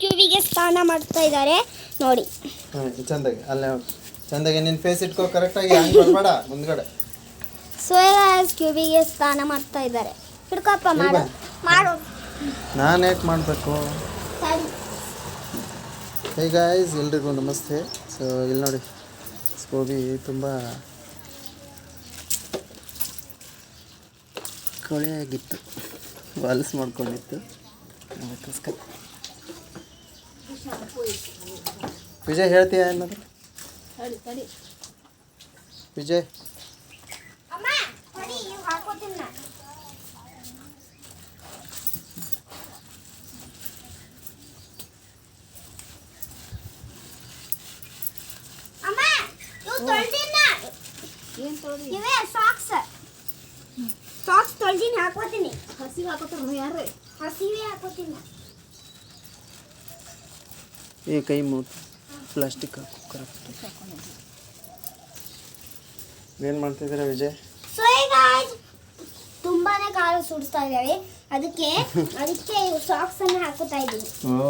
ಕ್ಯೂಬಿಗೆ ಸ್ನಾನ ಮಾಡ್ತಾ ಇದ್ದಾರೆ ನೋಡಿ. ಚಂದಾಗಿ ಅಲ್ಲೇ ಚಂದಾಗಿ ನಿನ್ನ ಫೇಸ್ ಇಟ್ಕೋ ಕರೆಕ್ಟಾಗಿ, ಹಂಗೆ ಬರಬೇಡ ಮುಂದ್ಗಡೆ. ಸೋಯಾ ಕ್ಯೂಬಿಗೆ ಸ್ನಾನ ಮಾಡ್ತಾ ಇದ್ದಾರೆ. ಹಿಡ್ಕಪ್ಪ ಮಾಡು ಮಾಡು. ನಾನು ಯಾಕೆ ಮಾಡಬೇಕು? ಸರಿ. ಹೇ ಗಾಯ್ಸ್, ಎಲ್ರಿಗೂ ನಮಸ್ತೆ. ಸೊ ಇಲ್ಲಿ ನೋಡಿ, ಸ್ಕೋಬಿ ತುಂಬ ಕೊಳೆಯಾಗಿತ್ತು, ವಾಲ್ಸ್ ಮಾಡ್ಕೊಂಡಿತ್ತು. ಅದಕ್ಕೋಸ್ಕರ ವಿಜಯ್ ಹೇಳ್ತೀಯ ಏನಾದ್ರು? ವಿಜಯ್ ಅಮ್ಮ ಹೊಡಿ, ಹಾಕೋತೀನಿ ನಾನು. ಅಮ್ಮ ಇವು ತೊಳ್ದಿನ. ಏನು ತೊಳ್ದಿ? ಇವೇ ಸಾಕ್ಸ್ ತೊಳ್ದಿನ ಹಾಕೋತೀನಿ. ಹಸಿವು ಹಾಕೋತಾರ ಯಾರೇ? ಹಸಿವೆ ಹಾಕೋತೀನಿ. ಈ ಕೈ ಮೂತು ಪ್ಲಾಸ್ಟಿಕ್ ಹಾಕು ಕರೆಕ್ಟ್. ಏನು ಮಾಡ್ತಿದ್ದೀರಾ ವಿಜಯ್? ಸೊ ಈಗ ತುಂಬಾನೇ ಕಾಲು ಸುಡಿಸ್ತಾ ಇದ್ದಾವೆ, ಅದಕ್ಕೆ ಇವು ಸಾಕ್ಸ್ ಅನ್ನು ಹಾಕೋತಾ ಇದ್ದೀನಿ. ಓ